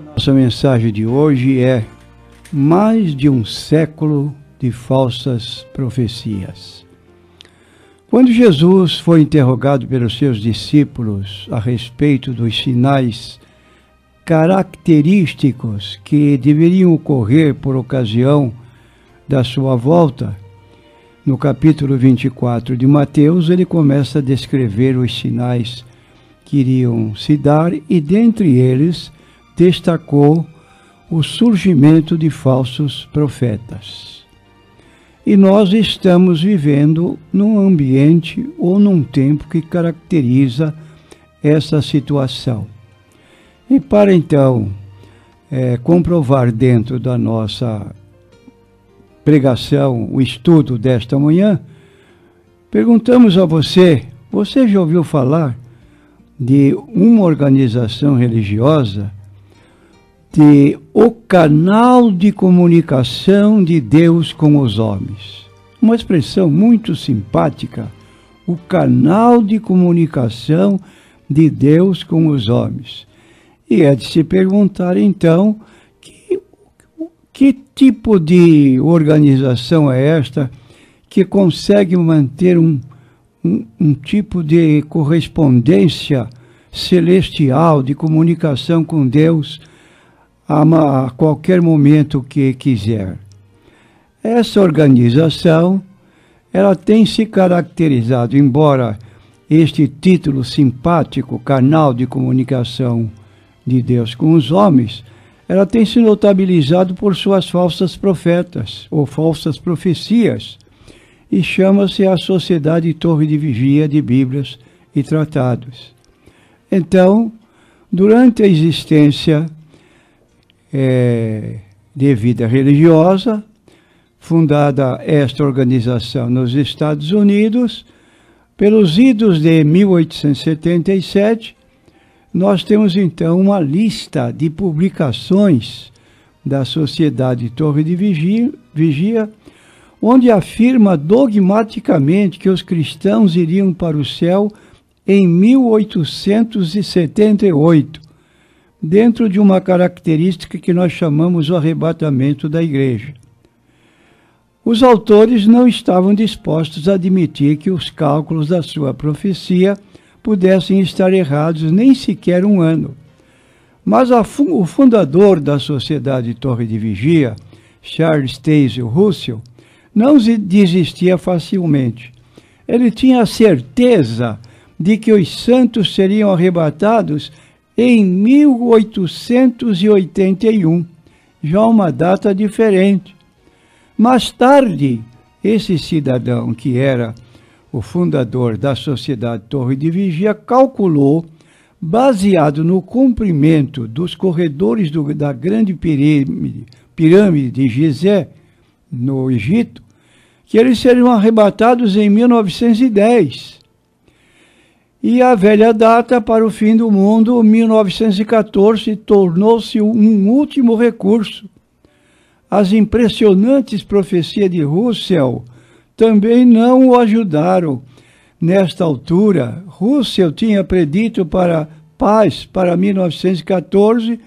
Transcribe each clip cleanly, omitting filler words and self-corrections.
Nossa mensagem de hoje é mais de um século de falsas profecias. Quando Jesus foi interrogado pelos seus discípulos a respeito dos sinais característicos que deveriam ocorrer por ocasião da sua volta, no capítulo 24 de Mateus, ele começa a descrever os sinais que iriam se dar e, dentre eles, destacou o surgimento de falsos profetas. E nós estamos vivendo num ambiente ou num tempo que caracteriza essa situação. E para então comprovar dentro da nossa pregação, o estudo desta manhã, perguntamos a você já ouviu falar de uma organização religiosa, de o canal de comunicação de Deus com os homens? Uma expressão muito simpática, o canal de comunicação de Deus com os homens. E é de se perguntar, então, que tipo de organização é esta que consegue manter um tipo de correspondência celestial, de comunicação com Deus a qualquer momento que quiser? Essa organização, ela tem se caracterizado, embora este título simpático, canal de comunicação de Deus com os homens, ela tem se notabilizado por suas falsas profetas, ou falsas profecias, e chama-se a Sociedade Torre de Vigia de Bíblias e Tratados. Então, durante a existência de vida religiosa, fundada esta organização nos Estados Unidos, pelos idos de 1877, nós temos então uma lista de publicações da Sociedade Torre de Vigia, onde afirma dogmaticamente que os cristãos iriam para o céu em 1878, dentro de uma característica que nós chamamos o arrebatamento da igreja. Os autores não estavam dispostos a admitir que os cálculos da sua profecia pudessem estar errados nem sequer um ano. Mas o fundador da Sociedade Torre de Vigia, Charles Taze Russell, não desistia facilmente. Ele tinha a certeza de que os santos seriam arrebatados em 1881, já uma data diferente. Mais tarde, esse cidadão, que era o fundador da Sociedade Torre de Vigia, calculou, baseado no comprimento dos corredores da grande pirâmide de Gizé, no Egito, que eles seriam arrebatados em 1910. E a velha data para o fim do mundo, 1914, tornou-se um último recurso. As impressionantes profecias de Russell também não o ajudaram. Nesta altura, Russell tinha predito paz para 1914,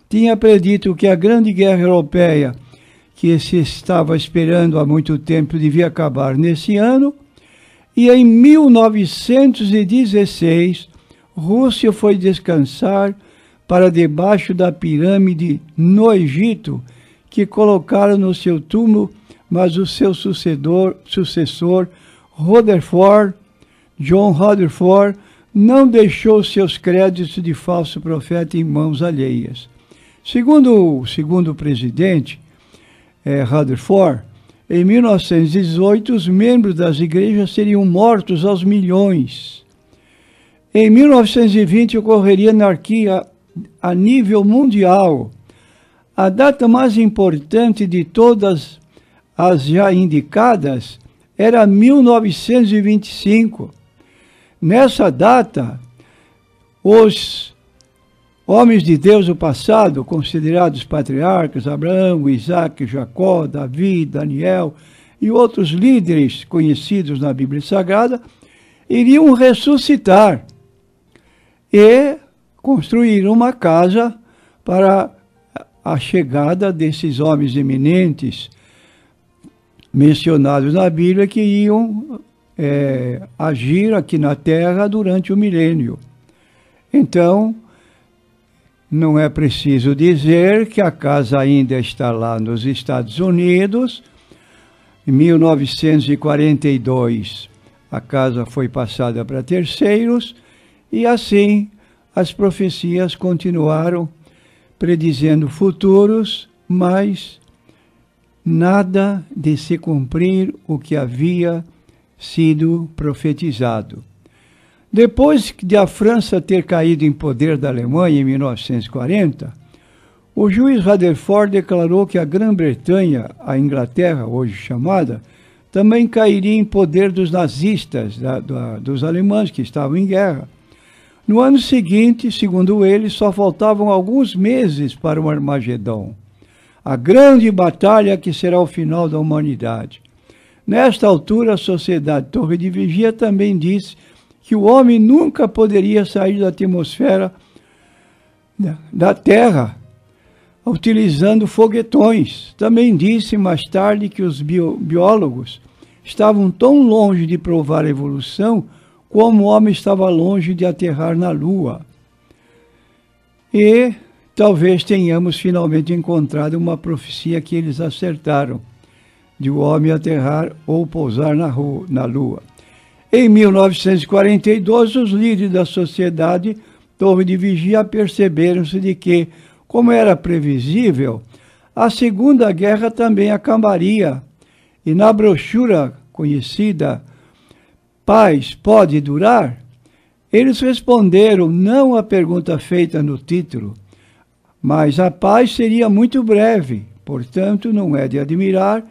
tinha predito que a Grande Guerra Europeia, que se estava esperando há muito tempo, devia acabar nesse ano, e em 1916, Russell foi descansar para debaixo da pirâmide no Egito, que colocaram no seu túmulo, mas o seu sucessor, John Rutherford, não deixou seus créditos de falso profeta em mãos alheias. Segundo o presidente Rutherford, em 1918, os membros das igrejas seriam mortos aos milhões. Em 1920, ocorreria anarquia a nível mundial. A data mais importante de todas as já indicadas era 1925. Nessa data, os homens de Deus do passado, considerados patriarcas, Abraão, Isaac, Jacó, Davi, Daniel e outros líderes conhecidos na Bíblia Sagrada, iriam ressuscitar e construir uma casa para a chegada desses homens eminentes mencionados na Bíblia que iam agir aqui na Terra durante o milênio. Então, não é preciso dizer que a casa ainda está lá nos Estados Unidos. Em 1942, a casa foi passada para terceiros e assim as profecias continuaram predizendo futuros, mas nada de se cumprir o que havia sido profetizado. Depois de a França ter caído em poder da Alemanha em 1940, o juiz Rutherford declarou que a Grã-Bretanha, a Inglaterra, hoje chamada, também cairia em poder dos nazistas, dos alemães que estavam em guerra. No ano seguinte, segundo ele, só faltavam alguns meses para o Armagedon, a grande batalha que será o final da humanidade. Nesta altura, a Sociedade Torre de Vigia também disse que o homem nunca poderia sair da atmosfera da Terra utilizando foguetões. Também disse mais tarde que os biólogos estavam tão longe de provar a evolução como o homem estava longe de aterrar na Lua. E talvez tenhamos finalmente encontrado uma profecia que eles acertaram, de o homem aterrar ou pousar na Lua. Em 1942, os líderes da Sociedade Torre de Vigia perceberam-se de que, como era previsível, a Segunda Guerra também acabaria. E na brochura conhecida Paz Pode Durar?, eles responderam não à pergunta feita no título, mas a paz seria muito breve. Portanto, não é de admirar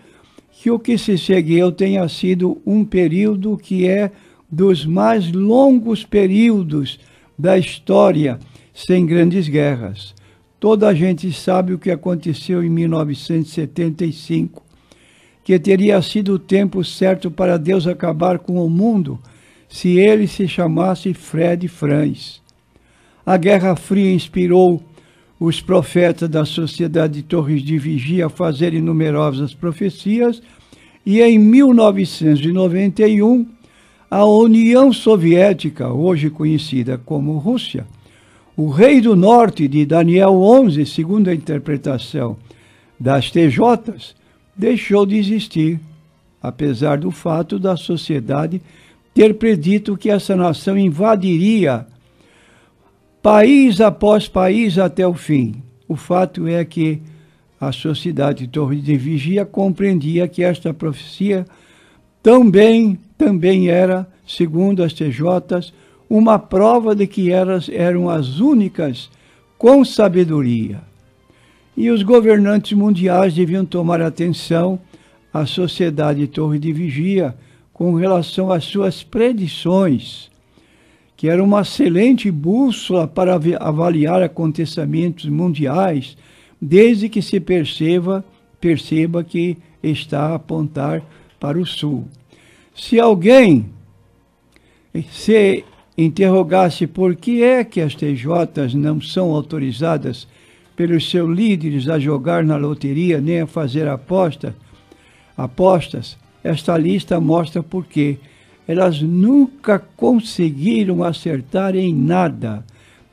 que o que se seguiu tenha sido um período que é dos mais longos períodos da história, sem grandes guerras. Toda a gente sabe o que aconteceu em 1975, que teria sido o tempo certo para Deus acabar com o mundo, se ele se chamasse Fred Franz. A Guerra Fria inspirou os profetas da Sociedade de Torres de Vigia a fazerem numerosas profecias, e em 1991, a União Soviética, hoje conhecida como Rússia, o Rei do Norte de Daniel 11, segundo a interpretação das TJs, deixou de existir, apesar do fato da sociedade ter predito que essa nação invadiria país após país até o fim. O fato é que a Sociedade Torre de Vigia compreendia que esta profecia também era, segundo as TJs, uma prova de que elas eram as únicas com sabedoria. E os governantes mundiais deviam tomar atenção à Sociedade Torre de Vigia com relação às suas predições, que era uma excelente bússola para avaliar acontecimentos mundiais, desde que se perceba que está a apontar para o sul. Se alguém se interrogasse por que é que as TJs não são autorizadas pelos seus líderes a jogar na loteria nem a fazer apostas, esta lista mostra por quê. Elas nunca conseguiram acertar em nada,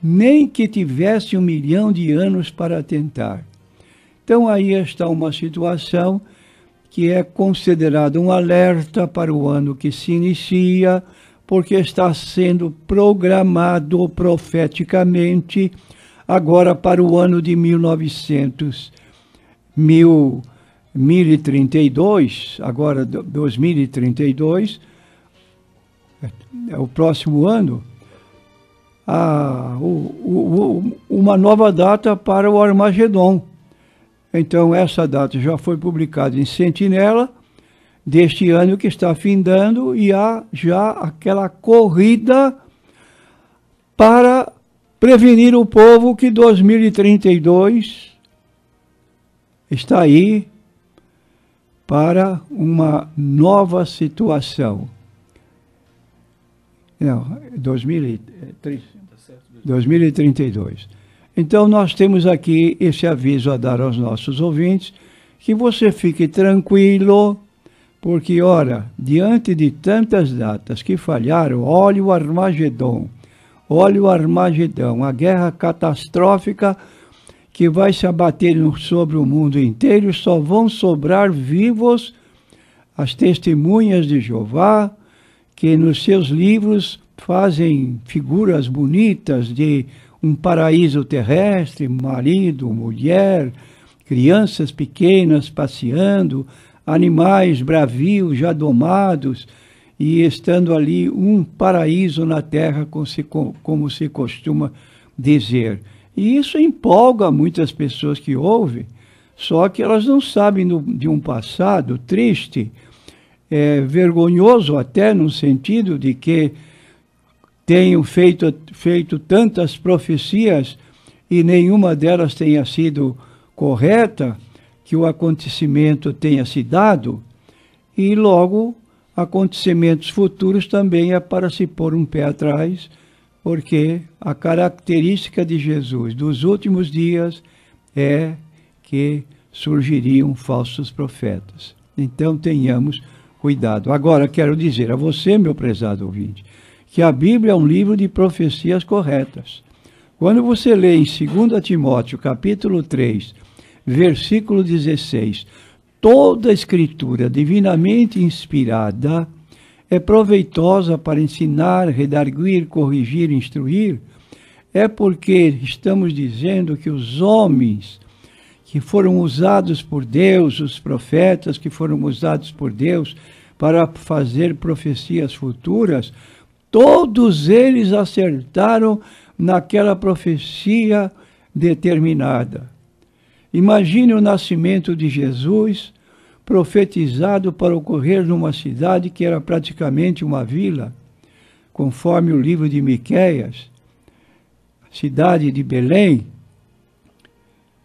nem que tivesse 1 milhão de anos para tentar. Então aí está uma situação que é considerada um alerta para o ano que se inicia, porque está sendo programado profeticamente agora para o ano de 1032, agora 2032, é o próximo ano, uma nova data para o Armagedon. Então, essa data já foi publicada em Sentinela deste ano que está findando, e há já aquela corrida para prevenir o povo que 2032 está aí para uma nova situação. Não, 2032. Então nós temos aqui esse aviso a dar aos nossos ouvintes, que você fique tranquilo, porque, ora, diante de tantas datas que falharam, olha o Armagedon, a guerra catastrófica que vai se abater sobre o mundo inteiro, só vão sobrar vivos as testemunhas de Jeová, que nos seus livros fazem figuras bonitas de um paraíso terrestre, marido, mulher, crianças pequenas passeando, animais bravios já domados, e estando ali um paraíso na terra, como se costuma dizer. E isso empolga muitas pessoas que ouvem, só que elas não sabem de um passado triste, vergonhoso até, no sentido de que tenham feito tantas profecias e nenhuma delas tenha sido correta, que o acontecimento tenha se dado, e logo acontecimentos futuros também é para se pôr um pé atrás, porque a característica de Jesus dos últimos dias é que surgiriam falsos profetas. Então tenhamos cuidado. Agora quero dizer a você, meu prezado ouvinte, que a Bíblia é um livro de profecias corretas. Quando você lê em 2 Timóteo, capítulo 3, versículo 16, toda a escritura divinamente inspirada é proveitosa para ensinar, redarguir, corrigir, instruir, é porque estamos dizendo que os homens que foram usados por Deus, os profetas que foram usados por Deus para fazer profecias futuras, todos eles acertaram naquela profecia determinada. Imagine o nascimento de Jesus, profetizado para ocorrer numa cidade que era praticamente uma vila, conforme o livro de Miqueias, cidade de Belém.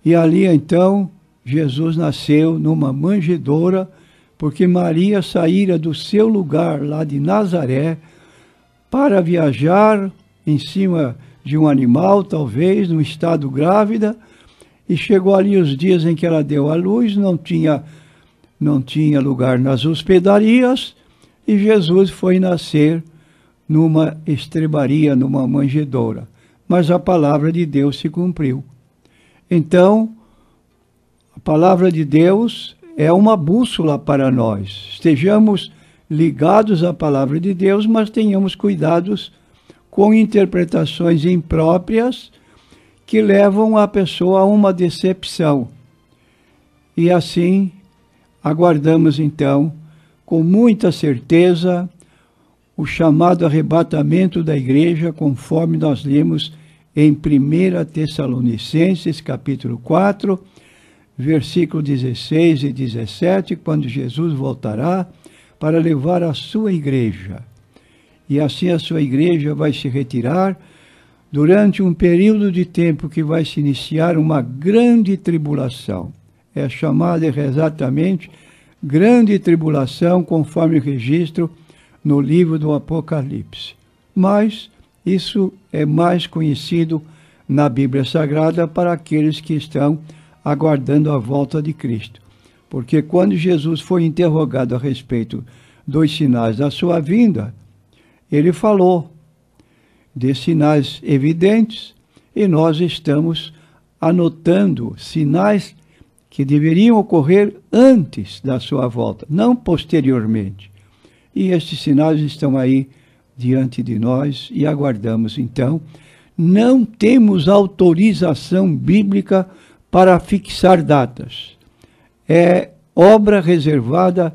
E ali então Jesus nasceu numa manjedoura, porque Maria saíra do seu lugar lá de Nazaré para viajar em cima de um animal, talvez, num estado grávida, e chegou ali os dias em que ela deu à luz, não tinha lugar nas hospedarias, e Jesus foi nascer numa estrebaria, numa manjedoura. Mas a palavra de Deus se cumpriu. Então, a palavra de Deus é uma bússola para nós. Estejamos ligados à palavra de Deus, mas tenhamos cuidados com interpretações impróprias que levam a pessoa a uma decepção. E assim, aguardamos então, com muita certeza, o chamado arrebatamento da igreja, conforme nós lemos em 1 Tessalonicenses, capítulo 4, versículo 16 e 17, quando Jesus voltará para levar a sua igreja. E assim a sua igreja vai se retirar durante um período de tempo que vai se iniciar uma grande tribulação. É chamada exatamente grande tribulação, conforme o registro no livro do Apocalipse. Mas isso é mais conhecido na Bíblia Sagrada para aqueles que estão aguardando a volta de Cristo. Porque quando Jesus foi interrogado a respeito dos sinais da sua vinda, ele falou de sinais evidentes, e nós estamos anotando sinais que deveriam ocorrer antes da sua volta, não posteriormente. E estes sinais estão aí diante de nós e aguardamos então. Não temos autorização bíblica para fixar datas. É obra reservada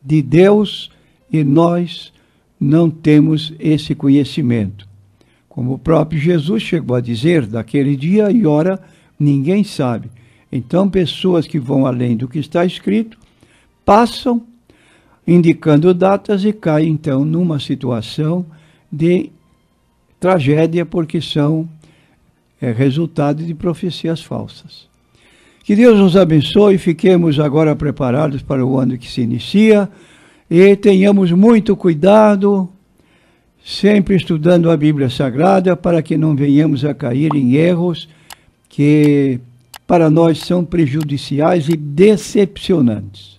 de Deus e nós não temos esse conhecimento. Como o próprio Jesus chegou a dizer, daquele dia e hora ninguém sabe. Então, pessoas que vão além do que está escrito, passam indicando datas e caem, então, numa situação de tragédia, porque são resultado de profecias falsas. Que Deus nos abençoe e fiquemos agora preparados para o ano que se inicia e tenhamos muito cuidado, sempre estudando a Bíblia Sagrada, para que não venhamos a cair em erros que para nós são prejudiciais e decepcionantes.